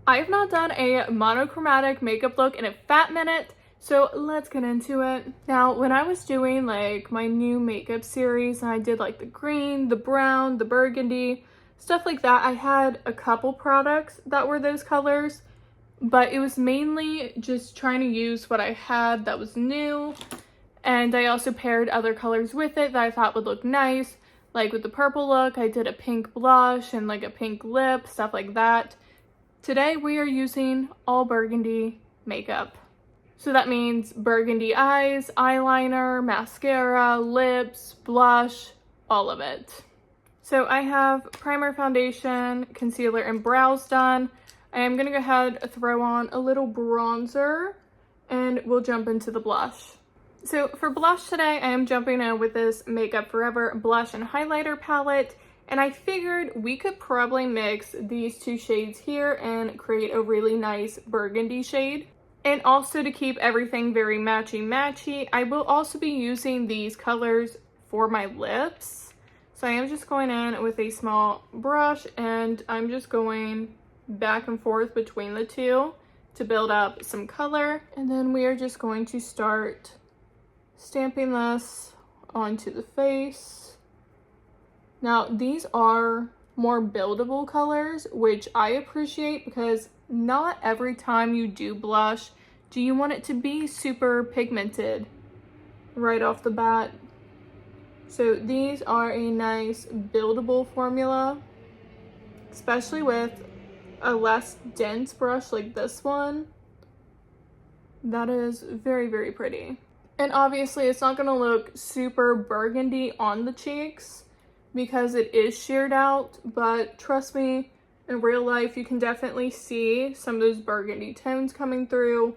I've not done a monochromatic makeup look in a fat minute, so let's get into it. Now, when I was doing like my new makeup series and I did like the green, the brown, the burgundy, stuff like that, I had a couple products that were those colors, but it was mainly just trying to use what I had that was new. And I also paired other colors with it that I thought would look nice. Like with the purple look, I did a pink blush and like a pink lip, stuff like that. Today we are using all burgundy makeup. So that means burgundy eyes, eyeliner, mascara, lips, blush, all of it. So I have primer, foundation, concealer, and brows done. I am gonna go ahead and throw on a little bronzer and we'll jump into the blush. So for blush today, I am jumping in with this Makeup Forever blush and highlighter palette. And I figured we could probably mix these two shades here and create a really nice burgundy shade. And also to keep everything very matchy-matchy, I will also be using these colors for my lips. So I am just going in with a small brush and I'm just going back and forth between the two to build up some color. And then we are just going to start stamping this onto the face. Now, these are more buildable colors, which I appreciate because not every time you do blush, do you want it to be super pigmented right off the bat. So these are a nice buildable formula, especially with a less dense brush like this one. That is very, very pretty. And obviously it's not gonna look super burgundy on the cheeks because it is sheared out, but trust me, in real life you can definitely see some of those burgundy tones coming through,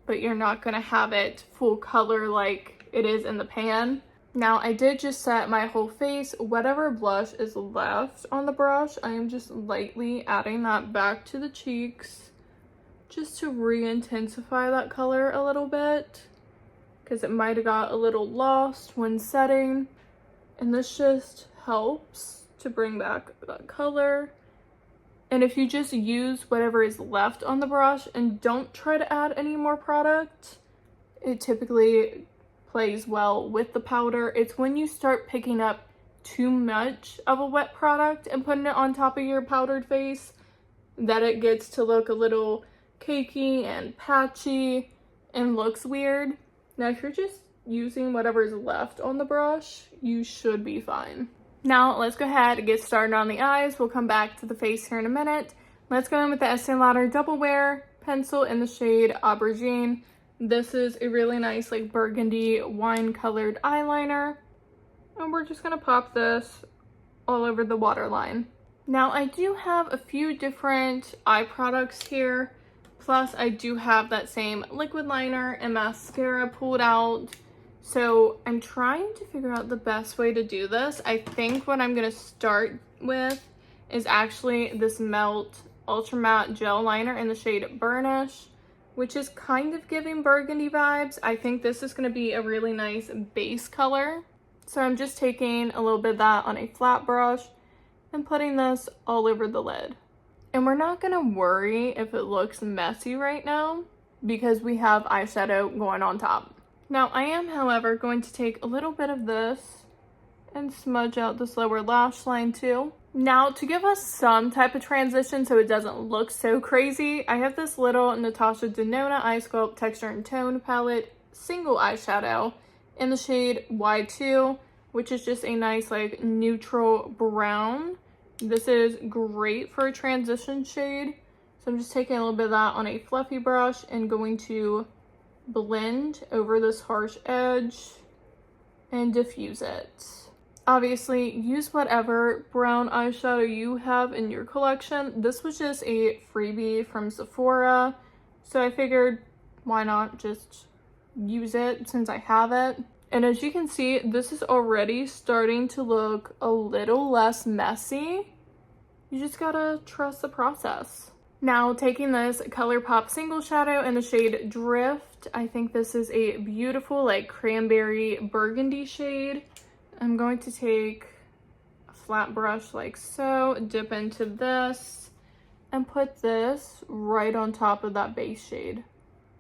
but you're not gonna have it full color like it is in the pan. Now I did just set my whole face. Whatever blush is left on the brush, I am just lightly adding that back to the cheeks just to re-intensify that color a little bit because it might have got a little lost when setting. And this just helps to bring back that color. And if you just use whatever is left on the brush and don't try to add any more product, it typically plays well with the powder. It's when you start picking up too much of a wet product and putting it on top of your powdered face that it gets to look a little cakey and patchy and looks weird. Now, if you're just using whatever is left on the brush, you should be fine. Now, let's go ahead and get started on the eyes. We'll come back to the face here in a minute. Let's go in with the Estee Lauder Double Wear pencil in the shade Aubergine. This is a really nice, like, burgundy wine-colored eyeliner. And we're just gonna pop this all over the waterline. Now, I do have a few different eye products here. Plus, I do have that same liquid liner and mascara pulled out. So I'm trying to figure out the best way to do this. I think what I'm gonna start with is actually this Melt Ultra Matte Gel Liner in the shade Burnish, which is kind of giving burgundy vibes. I think this is gonna be a really nice base color. So I'm just taking a little bit of that on a flat brush and putting this all over the lid. And we're not gonna worry if it looks messy right now because we have eyeshadow going on top. Now I am, however, going to take a little bit of this and smudge out this lower lash line too. Now, to give us some type of transition so it doesn't look so crazy, I have this little Natasha Denona Eye Sculpt Texture and Tone palette single eyeshadow in the shade Y2, which is just a nice like neutral brown. This is great for a transition shade. So I'm just taking a little bit of that on a fluffy brush and going to blend over this harsh edge and diffuse it. Obviously, use whatever brown eyeshadow you have in your collection. This was just a freebie from Sephora, so I figured why not just use it since I have it. And as you can see, this is already starting to look a little less messy. You just gotta trust the process. Now, taking this ColourPop single shadow in the shade Drift, I think this is a beautiful like cranberry burgundy shade. I'm going to take a flat brush like so, dip into this, and put this right on top of that base shade.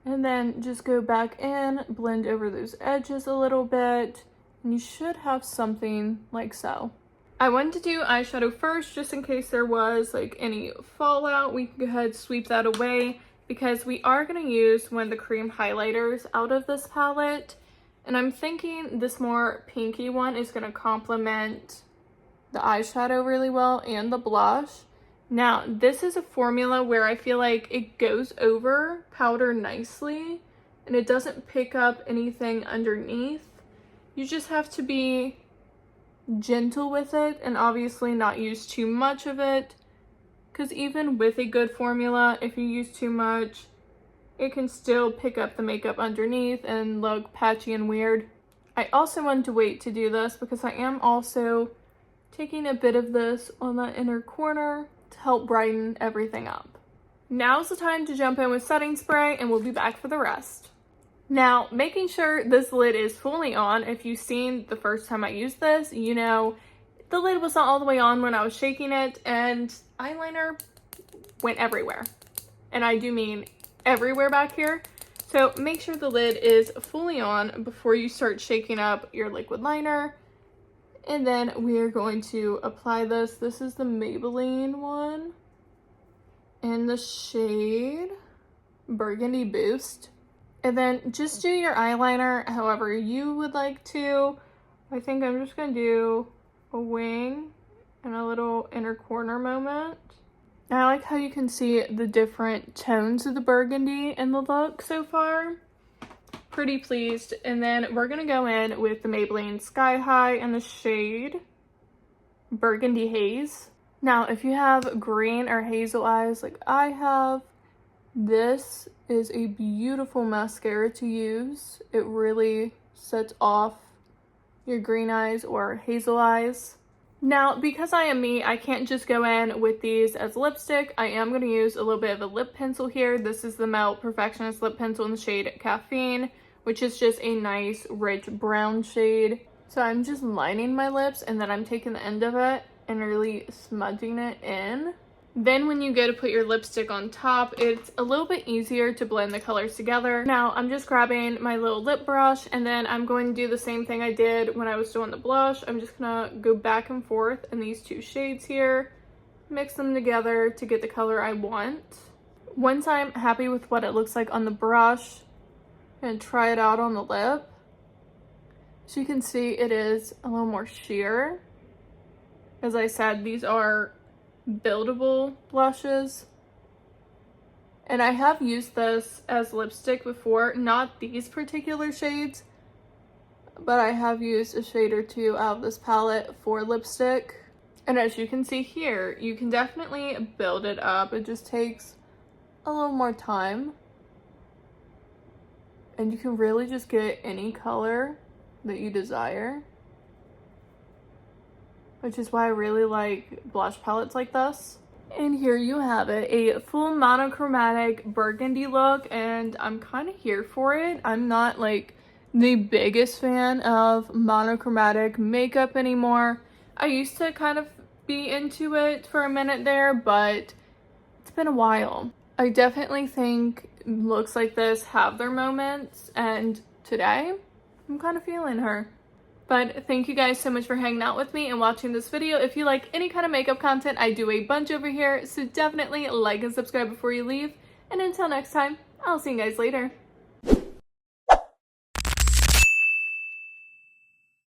And then just go back in, blend over those edges a little bit, and you should have something like so. I wanted to do eyeshadow first just in case there was like any fallout. We can go ahead and sweep that away because we are going to use one of the cream highlighters out of this palette. And I'm thinking this more pinky one is going to complement the eyeshadow really well and the blush. Now, this is a formula where I feel like it goes over powder nicely and it doesn't pick up anything underneath. You just have to be gentle with it and obviously not use too much of it, because even with a good formula, if you use too much, it can still pick up the makeup underneath and look patchy and weird. I also wanted to wait to do this because I am also taking a bit of this on that inner corner to help brighten everything up. Now's the time to jump in with setting spray and we'll be back for the rest. Now, making sure this lid is fully on. If you've seen the first time I used this, you know the lid was not all the way on when I was shaking it and eyeliner went everywhere. And I do mean everywhere back here. So make sure the lid is fully on before you start shaking up your liquid liner. And then we are going to apply this. This is the Maybelline one in the shade Burgundy Boost. And then just do your eyeliner however you would like to. I think I'm just going to do a wing and a little inner corner moment. I like how you can see the different tones of the burgundy in the look so far. Pretty pleased. And then we're going to go in with the Maybelline Sky High in the shade Burgundy Haze. Now, if you have green or hazel eyes like I have, this is a beautiful mascara to use. It really sets off your green eyes or hazel eyes. Now, because I am me, I can't just go in with these as lipstick. I am going to use a little bit of a lip pencil here. This is the Melt Perfectionist Lip Pencil in the shade Caffeine, which is just a nice rich brown shade. So I'm just lining my lips and then I'm taking the end of it and really smudging it in. Then when you go to put your lipstick on top, it's a little bit easier to blend the colors together. Now I'm just grabbing my little lip brush and then I'm going to do the same thing I did when I was doing the blush. I'm just gonna go back and forth in these two shades here, mix them together to get the color I want. Once I'm happy with what it looks like on the brush, I'm gonna try it out on the lip. As you can see, it is a little more sheer. As I said, these are buildable blushes and I have used this as lipstick before, not these particular shades, but I have used a shade or two out of this palette for lipstick. And as you can see here, you can definitely build it up. It just takes a little more time and you can really just get any color that you desire, which is why I really like blush palettes like this. And here you have it, a full monochromatic burgundy look, and I'm kind of here for it. I'm not like the biggest fan of monochromatic makeup anymore. I used to kind of be into it for a minute there, but it's been a while. I definitely think looks like this have their moments, and today I'm kind of feeling her. But thank you guys so much for hanging out with me and watching this video. If you like any kind of makeup content, I do a bunch over here, so definitely like and subscribe before you leave. And until next time, I'll see you guys later.